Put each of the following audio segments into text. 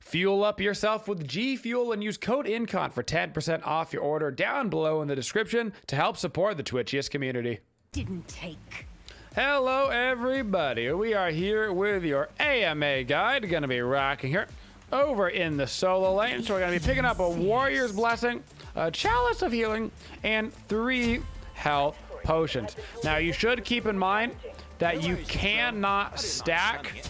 Fuel up yourself with G Fuel and use code Incon for 10% off your order down below in the description to help support the Twitchiest community. Didn't take. Hello everybody, we are here with your AMA guide, gonna be rocking here over in the solo lane. So we're gonna be picking up a Warrior's Blessing, a Chalice of Healing, and 3 health potions. Now you should keep in mind that you cannot stack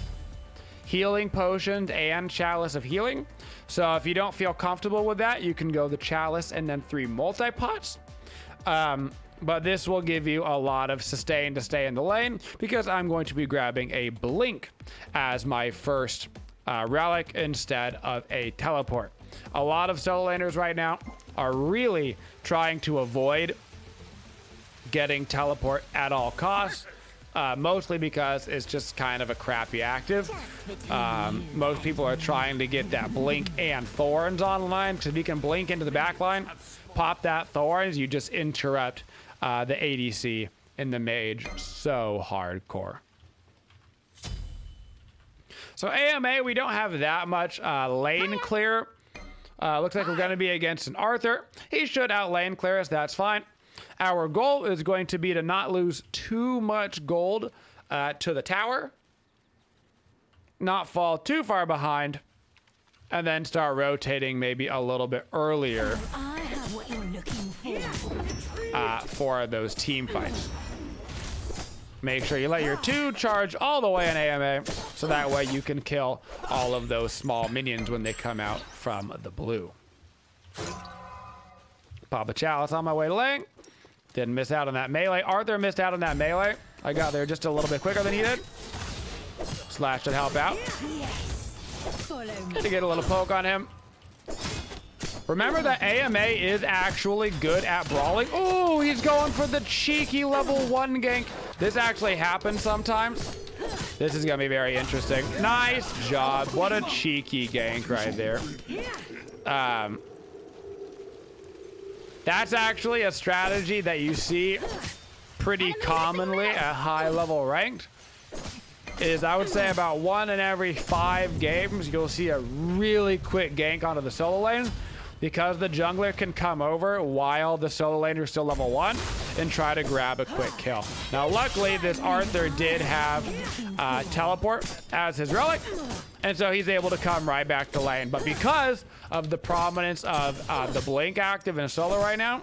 healing potions and Chalice of Healing. So if you don't feel comfortable with that, you can go the Chalice and then 3 multi-pots. But this will give you a lot of sustain to stay in the lane because I'm going to be grabbing a Blink as my first relic instead of a teleport. A lot of solo laners right now are really trying to avoid getting teleport at all costs. Mostly because it's just kind of a crappy active. Most people are trying to get that Blink and Thorns online, because if you can blink into the back line, pop that Thorns, you just interrupt the ADC and the mage so hardcore. So AMA, we don't have that much lane clear. Looks like we're going to be against an Arthur. He should out lane clear us, that's fine. Our goal is going to be to not lose too much gold to the tower, not fall too far behind, and then start rotating maybe a little bit earlier I have what you're looking for those team fights. Make sure you let your 2 charge all the way in AMA, so that way you can kill all of those small minions when they come out from the blue. Pop a Chalice on my way to lane. Didn't miss out on that melee. Arthur missed out on that melee. I got there just a little bit quicker than he did. Slash should help out. Had to get a little poke on him. Remember that AMA is actually good at brawling. Oh, he's going for the cheeky level 1 gank. This actually happens sometimes. This is gonna be very interesting. Nice job. What a cheeky gank right there. That's actually a strategy that you see pretty commonly at high level ranked. Is I would say about 1 in every 5 games, you'll see a really quick gank onto the solo lane because the jungler can come over while the solo laner is still level 1 and try to grab a quick kill. Now, luckily, this Arthur did have teleport as his relic, and so he's able to come right back to lane. But because of the prominence of the Blink active in solo right now,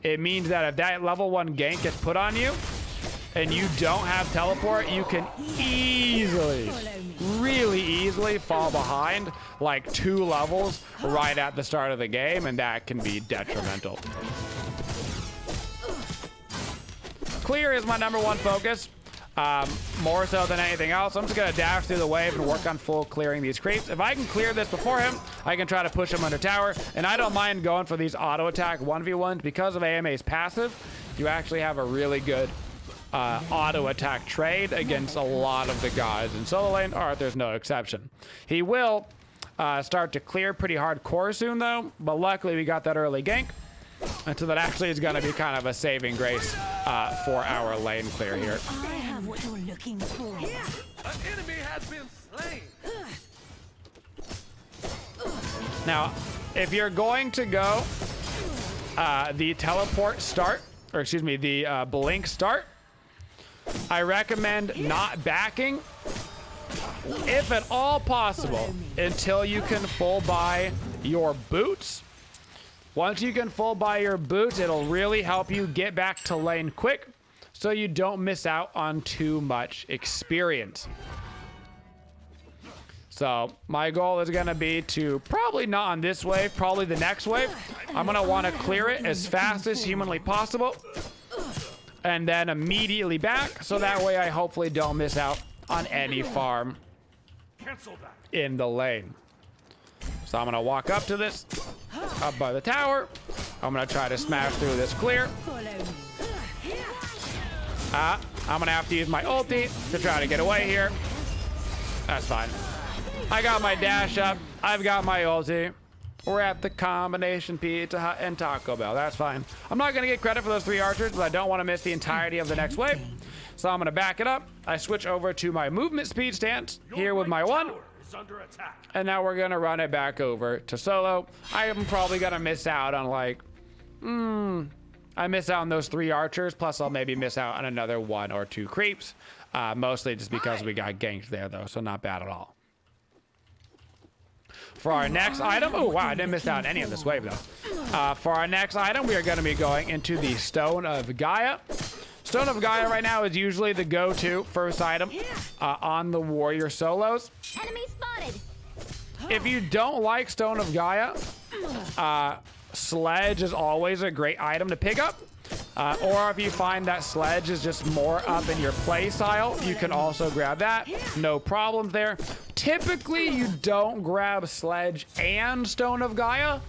it means that if that level 1 gank gets put on you and you don't have teleport, you can easily, really easily fall behind like 2 levels right at the start of the game, and that can be detrimental. Clear is my #1 focus. More so than anything else. I'm just gonna dash through the wave and work on full clearing these creeps. If I can clear this before him, I can try to push him under tower, and I don't mind going for these auto attack 1v1s because of AMA's passive. You actually have a really good auto attack trade against a lot of the guys in solo lane. Arthur's no exception. He will start to clear pretty hardcore soon though, but luckily we got that early gank, and so that actually is going to be kind of a saving grace for our lane clear here. I have what you're looking for. An enemy has been slain. Now, if you're going to go the teleport start, or excuse me, the blink start, I recommend not backing, if at all possible, until you can full buy your boots. Once you can full buy your boots, it'll really help you get back to lane quick so you don't miss out on too much experience. So my goal is gonna be to, probably not on this wave, probably the next wave, I'm gonna wanna clear it as fast as humanly possible and then immediately back, so that way I hopefully don't miss out on any farm in the lane. So I'm gonna walk up to this, up by the tower. I'm gonna try to smash through this clear. I'm gonna have to use my ulti to try to get away here. That's fine. I got my dash up. I've got my ulti. We're at the combination Pizza Hut and Taco Bell. That's fine. I'm not gonna get credit for those 3 archers, but I don't want to miss the entirety of the next wave. So I'm gonna back it up. I switch over to my movement speed stance here with my 1. Is under attack. And now we're gonna run it back over to solo. I am probably gonna miss out on like, I miss out on those 3 archers, plus I'll maybe miss out on another 1 or 2 creeps. Mostly just because we got ganked there though, so not bad at all. For our next item, oh wow, I didn't miss out on any of this wave though. For our next item, we are gonna be going into the Stone of Gaia. Stone of Gaia right now is usually the go-to first item on the warrior solos. Enemy spotted. If you don't like Stone of Gaia, Sledge is always a great item to pick up. Or if you find that Sledge is just more up in your play style, you can also grab that. No problems there. Typically, you don't grab Sledge and Stone of Gaia.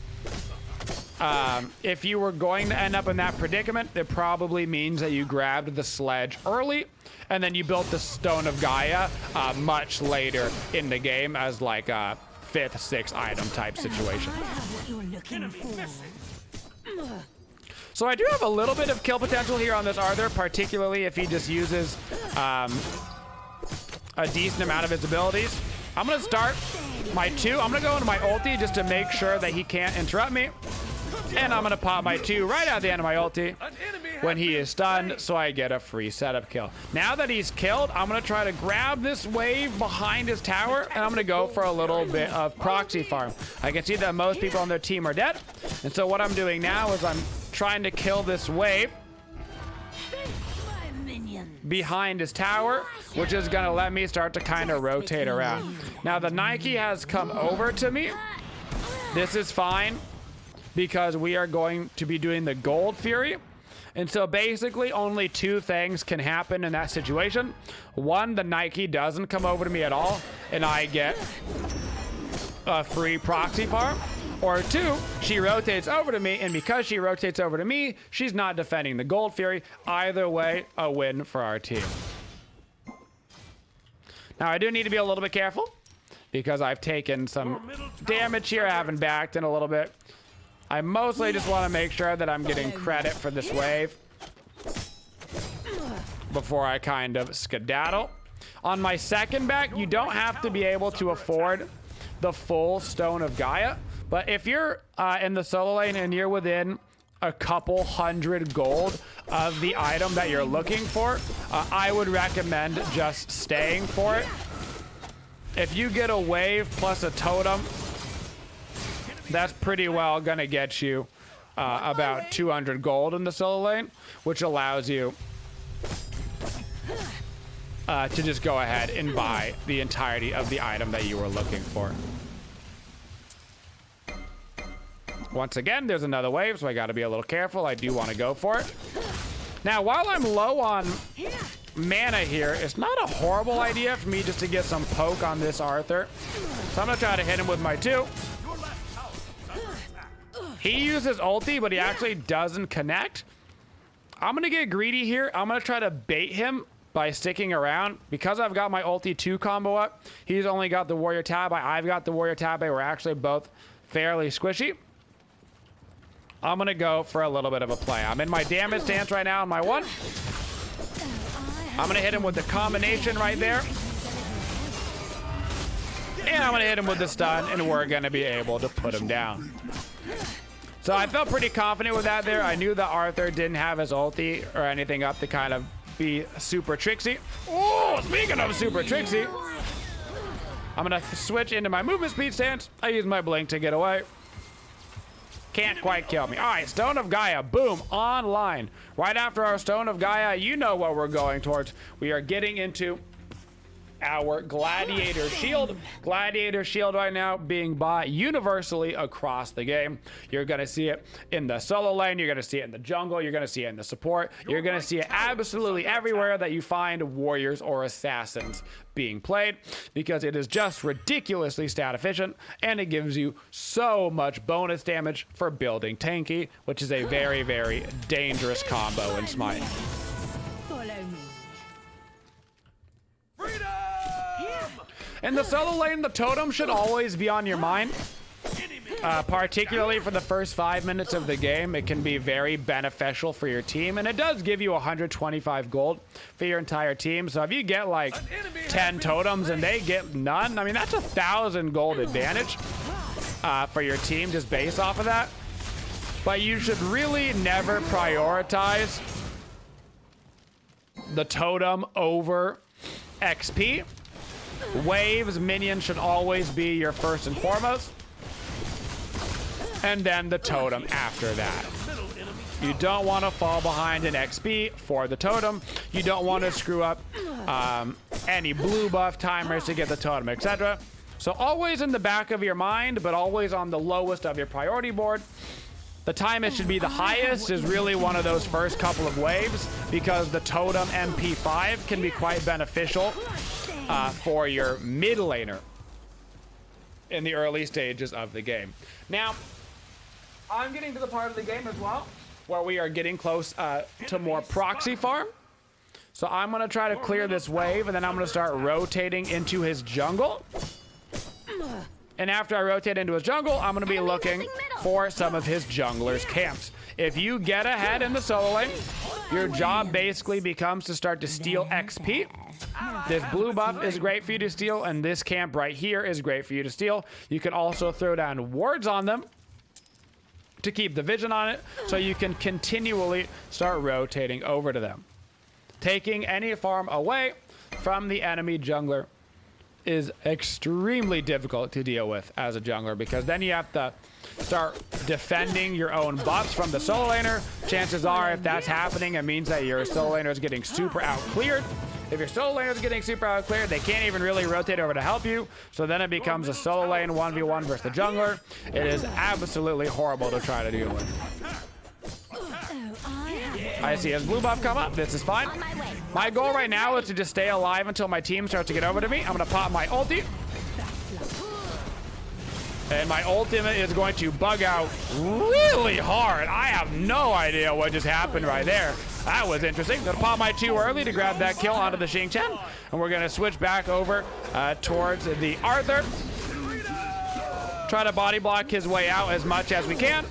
If you were going to end up in that predicament, it probably means that you grabbed the Sledge early and then you built the Stone of Gaia much later in the game as like a 5th, 6th item type situation. I have what you're looking for. So I do have a little bit of kill potential here on this Arthur, particularly if he just uses a decent amount of his abilities. I'm gonna start my 2. I'm gonna go into my ulti just to make sure that he can't interrupt me. And I'm gonna pop my 2 right at the end of my ulti when he is stunned, so I get a free setup kill. Now that he's killed, I'm gonna try to grab this wave behind his tower, and I'm gonna go for a little bit of proxy farm. I can see that most people on their team are dead, and so what I'm doing now is I'm trying to kill this wave behind his tower, which is gonna let me start to kind of rotate around. Now the Nike has come over to me. This is fine because we are going to be doing the Gold Fury. And so basically only 2 things can happen in that situation. 1, the Nike doesn't come over to me at all and I get a free proxy farm. Or 2, she rotates over to me, and because she rotates over to me, she's not defending the Gold Fury. Either way, a win for our team. Now I do need to be a little bit careful because I've taken some damage here. I haven't backed in a little bit. I mostly just want to make sure that I'm getting credit for this wave before I kind of skedaddle. On my second back, you don't have to be able to afford the full Stone of Gaia, but if you're in the solo lane and you're within a couple 100 gold of the item that you're looking for, I would recommend just staying for it. If you get a wave plus a totem, that's pretty well gonna get you about 200 gold in the solo lane, which allows you to just go ahead and buy the entirety of the item that you were looking for. Once again, there's another wave, so I gotta be a little careful. I do want to go for it. Now, while I'm low on mana here, it's not a horrible idea for me just to get some poke on this Arthur. So I'm gonna try to hit him with my 2. He uses ulti, but he actually doesn't connect. I'm gonna get greedy here. I'm gonna try to bait him by sticking around. Because I've got my ulti 2 combo up, he's only got the warrior tab. I've got the warrior tab. We're actually both fairly squishy. I'm gonna go for a little bit of a play. I'm in my damage stance right now on my 1. I'm gonna hit him with the combination right there. And I'm gonna hit him with the stun, and we're gonna be able to put him down. So I felt pretty confident with that there. I knew that Arthur didn't have his ulti or anything up to kind of be super tricksy. Oh, speaking of super tricksy, I'm gonna switch into my movement speed stance. I use my blink to get away. Can't quite kill me. All right, Stone of Gaia, boom, online. Right after our Stone of Gaia, you know what we're going towards. We are getting into our Gladiator Shield. Gladiator Shield right now being bought universally across the game. You're gonna see it in the solo lane, you're gonna see it in the jungle, you're gonna see it in the support, you're gonna see it absolutely everywhere that you find warriors or assassins being played, because it is just ridiculously stat efficient and it gives you so much bonus damage for building tanky, which is a very, very dangerous combo in Smite. Follow me. Freedom! In the solo lane, the totem should always be on your mind. particularly for the first 5 minutes of the game. It can be very beneficial for your team, and it does give you 125 gold for your entire team. So if you get like 10 totems and they get none, I mean, that's 1,000 gold advantage for your team just based off of that. But you should really never prioritize the totem over XP. Waves, minions should always be your first and foremost. And then the totem after that. You don't want to fall behind in XP for the totem. You don't want to screw up any blue buff timers to get the totem, etc. So always in the back of your mind, but always on the lowest of your priority board. The time it should be the highest is really one of those first couple of waves, because the totem MP5 can be quite beneficial for your mid laner in the early stages of the game. Now, I'm getting to the part of the game as well where we are getting close to more proxy farm. So I'm going to try to clear this wave, and then I'm going to start rotating into his jungle. And after I rotate into his jungle, I'm going to be looking for some of his junglers' camps. If you get ahead in the solo lane, your job basically becomes to start to steal XP. This blue buff is great for you to steal, and this camp right here is great for you to steal. You can also throw down wards on them to keep the vision on it, so you can continually start rotating over to them. Taking any farm away from the enemy jungler is extremely difficult to deal with as a jungler, because then you have to start defending your own buffs from the solo laner. Chances are, if that's happening, it means that your solo laner is getting super out cleared. If your solo laner is getting super out cleared, they can't even really rotate over to help you. So then it becomes a solo lane 1v1 versus the jungler. It is absolutely horrible to try to deal with. I see his blue buff come up. This is fine. My goal right now is to just stay alive until my team starts to get over to me. I'm going to pop my ulti. And my ultimate is going to bug out really hard. I have no idea what just happened right there. That was interesting. Gonna pop my 2 early to grab that kill onto the Xing Chen. And we're gonna switch back over towards the Arthur. Try to body block his way out as much as we can.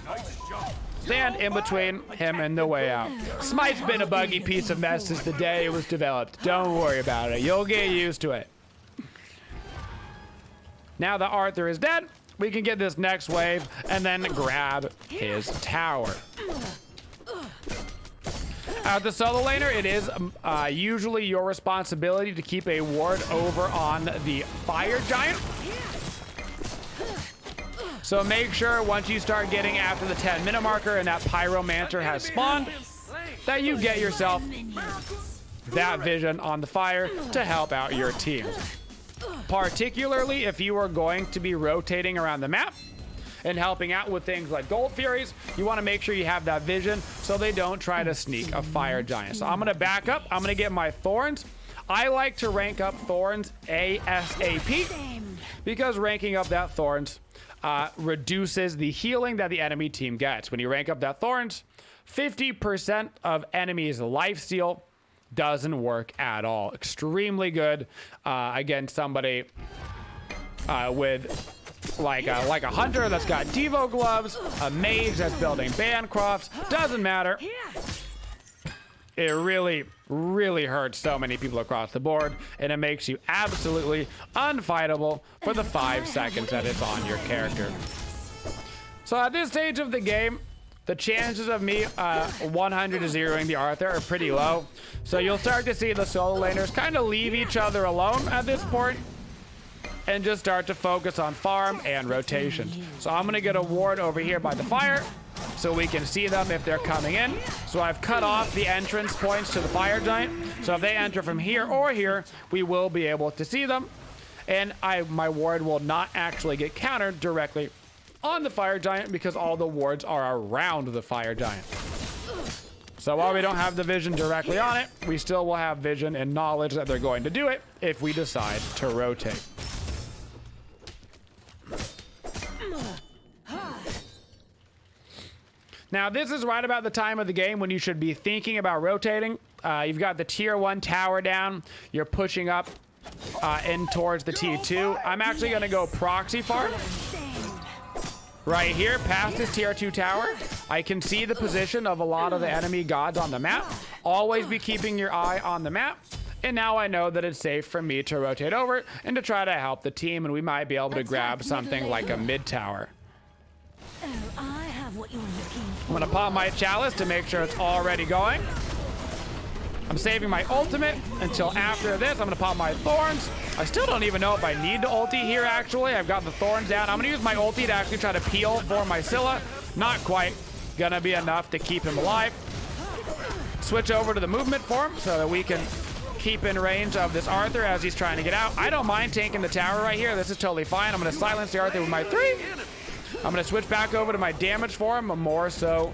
Stand in between him and the way out. Smite's been a buggy piece of mess since the day it was developed. Don't worry about it. You'll get used to it. Now that Arthur is dead, we can get this next wave and then grab his tower. At the solo laner, it is usually your responsibility to keep a ward over on the fire giant. So make sure once you start getting after the 10-minute marker and that pyromancer has spawned, that you get yourself that vision on the fire to help out your team. Particularly if you are going to be rotating around the map and helping out with things like Gold Furies, you want to make sure you have that vision so they don't try to sneak a fire giant. So I'm going to back up. I'm going to get my thorns. I like to rank up thorns ASAP, because ranking up that thorns reduces the healing that the enemy team gets. When you rank up that thorns, 50% of enemies' lifesteal doesn't work at all. Extremely good against somebody with like a hunter that's got Devo gloves, a mage that's building Bancrofts. Doesn't matter. It really, really hurts so many people across the board, and it makes you absolutely unfightable for the 5 seconds that it's on your character. So at this stage of the game, the chances of me 100-0ing the Arthur are pretty low. So you'll start to see the solo laners kind of leave each other alone at this point and just start to focus on farm and rotation. So I'm going to get a ward over here by the fire so we can see them if they're coming in. So I've cut off the entrance points to the fire giant. So if they enter from here or here, we will be able to see them. And my ward will not actually get countered directly on the fire giant, because all the wards are around the fire giant. So while we don't have the vision directly on it, we still will have vision and knowledge that they're going to do it if we decide to rotate. Now, this is right about the time of the game when you should be thinking about rotating. You've got the tier 1 tower down. You're pushing up in towards the T2. I'm actually going to go proxy farm. Right here, past this tier 2 tower, I can see the position of a lot of the enemy gods on the map. Always be keeping your eye on the map. And now I know that it's safe for me to rotate over and to try to help the team, and we might be able to grab something like a mid tower. Oh, I have what you're looking I'm for. gonna pop my chalice to make sure it's already going. I'm saving my ultimate until after this. I'm gonna pop my thorns. I still don't even know if I need to ulti here, actually. I've got the thorns down. I'm gonna use my ulti to actually try to peel for my Scylla. Not quite gonna be enough to keep him alive. Switch over to the movement form so that we can keep in range of this Arthur as he's trying to get out. I don't mind taking the tower right here. This is totally fine. I'm gonna silence the Arthur with my 3. I'm gonna switch back over to my damage form, more so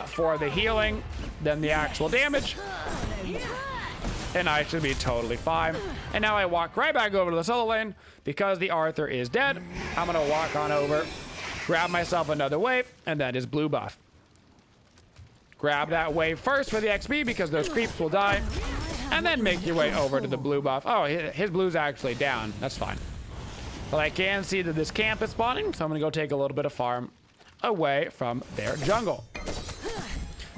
for the healing than the actual damage. And I should be totally fine. And now I walk right back over to the solo lane because the Arthur is dead. I'm gonna walk on over, grab myself another wave, and then his blue buff. Grab that wave first for the XP because those creeps will die. And then make your way over to the blue buff. Oh, his blue's actually down. That's fine. But I can see that this camp is spawning, so I'm gonna go take a little bit of farm away from their jungle.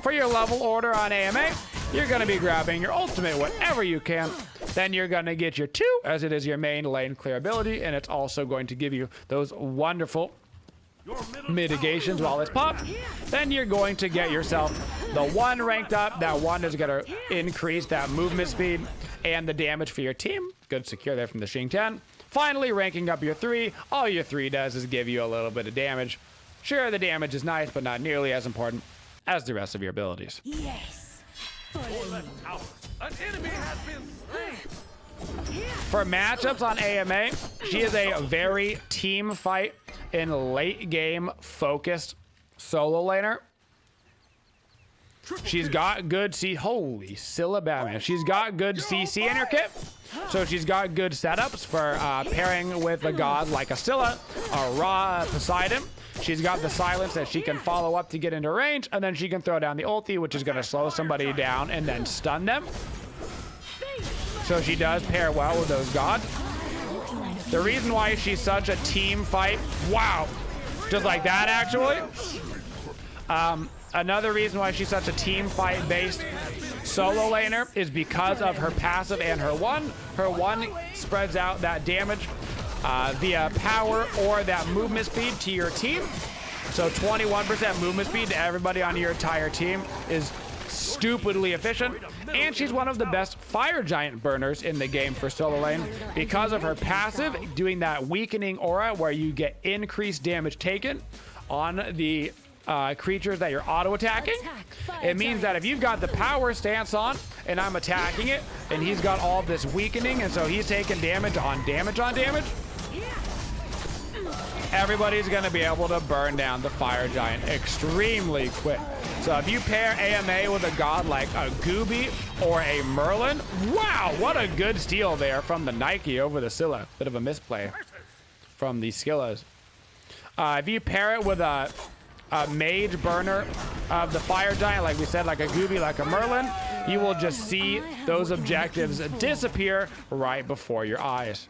For your level order on AMA, you're gonna be grabbing your ultimate whenever you can. Then you're gonna get your 2, as it is your main lane clear ability, and it's also going to give you those wonderful mitigations while it's popped. Then you're going to get yourself the 1 ranked up. That 1 is gonna increase that movement speed and the damage for your team. Good secure there from the Xing 10. Finally, ranking up your 3. All your 3 does is give you a little bit of damage. Sure, the damage is nice, but not nearly as important as the rest of your abilities. Yes. An enemy has been slain. For matchups on AMA, she is a very team fight and late game focused solo laner. She's got good holy Scylla Batman. She's got good CC in her kit. So she's got good setups for pairing with a god like a Scylla, a Ra, Poseidon. She's got the silence that she can follow up to get into range, and then she can throw down the ulti, which is going to slow somebody down and then stun them. So she does pair well with those gods. The reason why she's such a team fight, wow, just like that actually. Another reason why she's such a team fight based solo laner is because of her passive and her 1. Her 1 spreads out that damage via power or that movement speed to your team. So 21% movement speed to everybody on your entire team is stupidly efficient. And she's one of the best fire giant burners in the game for solo lane because of her passive doing that weakening aura where you get increased damage taken on the creatures that you're auto attacking. It means that if you've got the power stance on and I'm attacking it and he's got all this weakening and so he's taking damage on damage on damage, everybody's going to be able to burn down the fire giant extremely quick. So if you pair AMA with a god like a Gooby or a Merlin, wow, what a good steal there from the Nike over the Scylla. Bit of a misplay from the Skillas. If you pair it with a mage burner of the fire giant, like we said, like a Gooby, like a Merlin, you will just see those objectives disappear right before your eyes.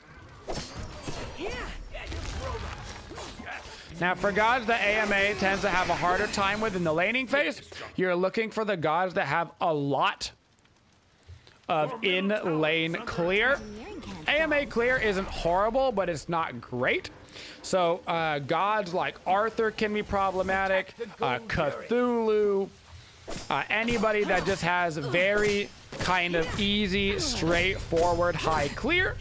Now, for gods that AMA tends to have a harder time with in the laning phase, you're looking for the gods that have a lot of in-lane clear. AMA clear isn't horrible, but it's not great. So gods like Arthur can be problematic, Cthulhu, anybody that just has very kind of easy, straightforward, high clear.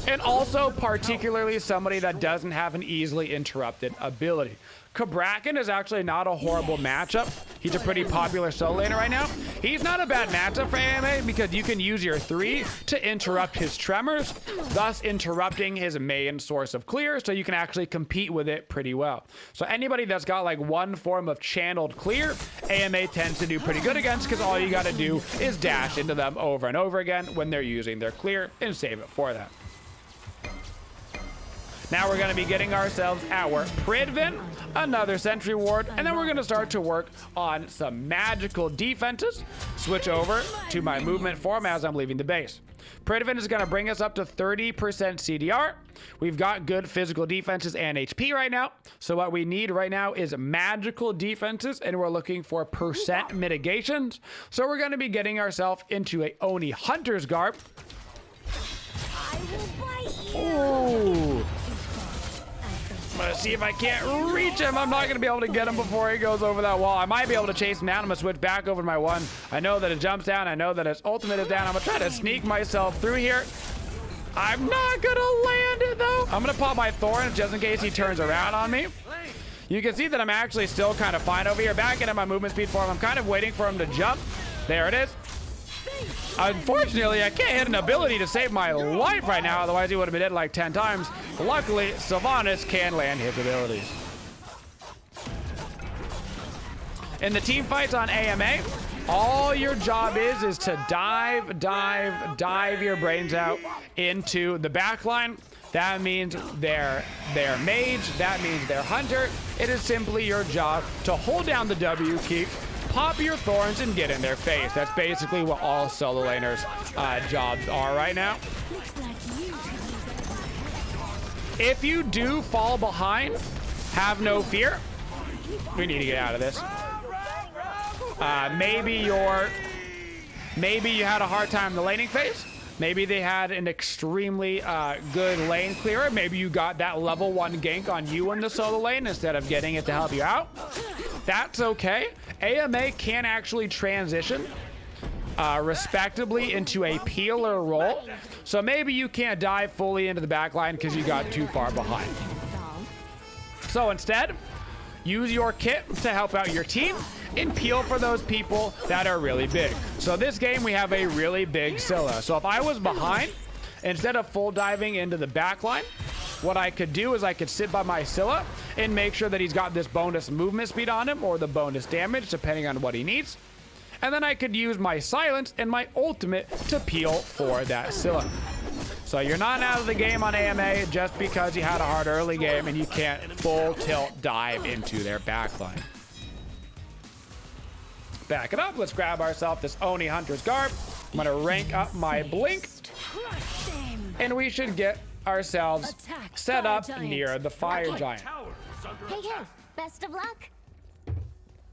And also particularly somebody that doesn't have an easily interrupted ability. Kabrakan is actually not a horrible matchup. He's a pretty popular solo laner right now. He's not a bad matchup for AMA because you can use your 3 to interrupt his tremors, thus interrupting his main source of clear, so you can actually compete with it pretty well. So anybody that's got like one form of channeled clear, AMA tends to do pretty good against because all you got to do is dash into them over and over again when they're using their clear and save it for that. Now we're going to be getting ourselves our Pridvin, another Sentry Ward, and then we're going to start to work on some magical defenses. Switch over to my movement form as I'm leaving the base. Prayer Defense is going to bring us up to 30% CDR. We've got good physical defenses and HP right now. So what we need right now is magical defenses, and we're looking for percent mitigations. So we're going to be getting ourselves into a Oni Hunter's garb. I will bite you. Ooh. I'm gonna see if I can't reach him. I'm not gonna be able to get him before he goes over that wall. I might be able to chase him down. I'm gonna switch back over to my one. I know that it jumps down. I know that his ultimate is down. I'm gonna try to sneak myself through here. I'm not gonna land it though. I'm gonna pop my thorns just in case he turns around on me. You can see that I'm actually still kind of fine over here. Back into my movement speed form. I'm kind of waiting for him to jump. There it is. Unfortunately, I can't hit an ability to save my life right now, otherwise he would have been dead like 10 times. Luckily, Sylvanas can land his abilities. In the team fights on AMA, all your job is to dive your brains out into the backline. That means they're mage, that means they're hunter. It is simply your job to hold down the W key, pop your thorns, and get in their face. That's basically what all solo laners' jobs are right now. If you do fall behind, have no fear. We need to get out of this. Maybe you had a hard time in the laning phase. Maybe they had an extremely good lane clearer. Maybe you got that level 1 gank on you in the solo lane instead of getting it to help you out. That's okay. AMA can actually transition respectably into a peeler role. So maybe you can't dive fully into the backline because you got too far behind. So instead, use your kit to help out your team and peel for those people that are really big. So this game, we have a really big Scylla. So if I was behind, instead of full diving into the backline, what I could do is I could sit by my Scylla and make sure that he's got this bonus movement speed on him or the bonus damage, depending on what he needs. And then I could use my silence and my ultimate to peel for that Scylla. So you're not out of the game on AMA just because you had a hard early game and you can't full tilt dive into their backline. Back it up. Let's grab ourselves this Oni Hunter's garb. I'm going to rank up my blink. And we should get ourselves set up near the fire giant. Hey, best of luck.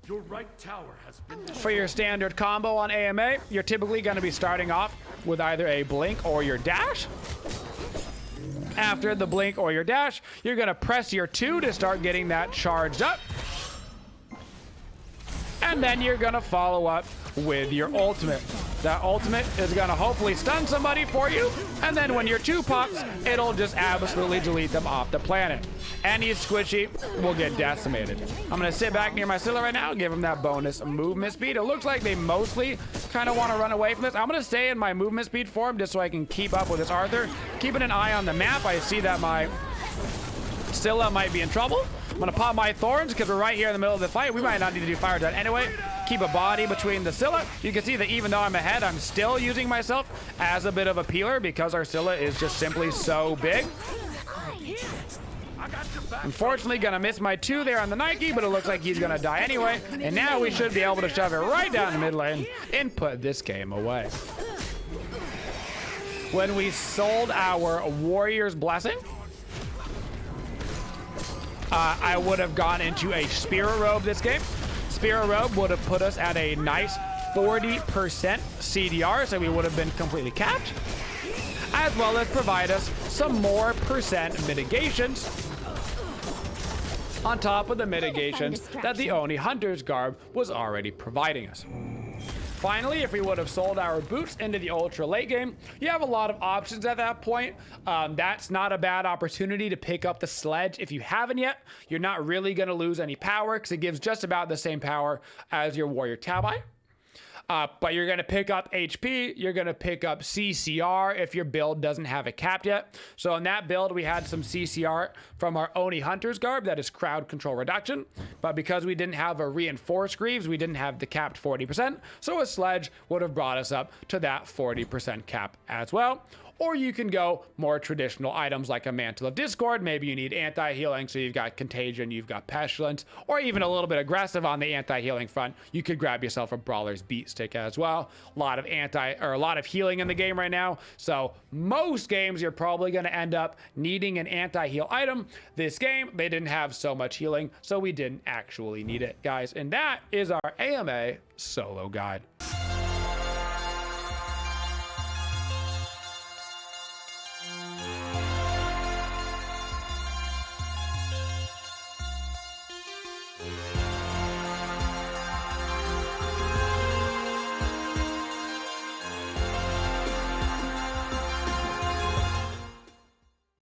Your right tower has been For your standard combo on AMA, you're typically going to be starting off with either a blink or your dash. After the blink or your dash, you're going to press your 2 to start getting that charged up. And then you're going to follow up with your ultimate. That ultimate is going to hopefully stun somebody for you. And then when your 2 pops, it'll just absolutely delete them off the planet. Any squishy will get decimated. I'm going to sit back near my Scylla right now, give him that bonus movement speed. It looks like they mostly kind of want to run away from this. I'm going to stay in my movement speed form just so I can keep up with this Arthur. Keeping an eye on the map, I see that my Scylla might be in trouble. I'm going to pop my thorns because we're right here in the middle of the fight. We might not need to do fire dart anyway. Keep a body between the Scylla. You can see that even though I'm ahead, I'm still using myself as a bit of a peeler because our Scylla is just simply so big. Unfortunately, gonna miss my 2 there on the Nike, but it looks like he's gonna die anyway. And now we should be able to shove it right down the mid lane and put this game away. When we sold our Warrior's Blessing, I would have gone into a Spirit Robe this game. Spirit Robe would have put us at a nice 40% CDR, so we would have been completely capped, as well as provide us some more percent mitigations on top of the mitigations that the Oni Hunter's garb was already providing us. Finally, if we would have sold our boots into the ultra late game, you have a lot of options at that point. That's not a bad opportunity to pick up the sledge. If you haven't yet, you're not really going to lose any power because it gives just about the same power as your warrior Tabai. But you're going to pick up HP, you're going to pick up CCR if your build doesn't have it capped yet. So in that build, we had some CCR from our Oni Hunter's garb, that is crowd control reduction. But because we didn't have a reinforced greaves, we didn't have the capped 40%. So a sledge would have brought us up to that 40% cap as well. or you can go more traditional items like a Mantle of Discord. Maybe you need anti-healing, so you've got Contagion, you've got Pestilence, or even a little bit aggressive on the anti-healing front, you could grab yourself a Brawler's Beat Stick as well. A lot of healing in the game right now, so most games you're probably going to end up needing an anti-heal item. This game, they didn't have so much healing, so we didn't actually need it, guys. And that is our AMA solo guide.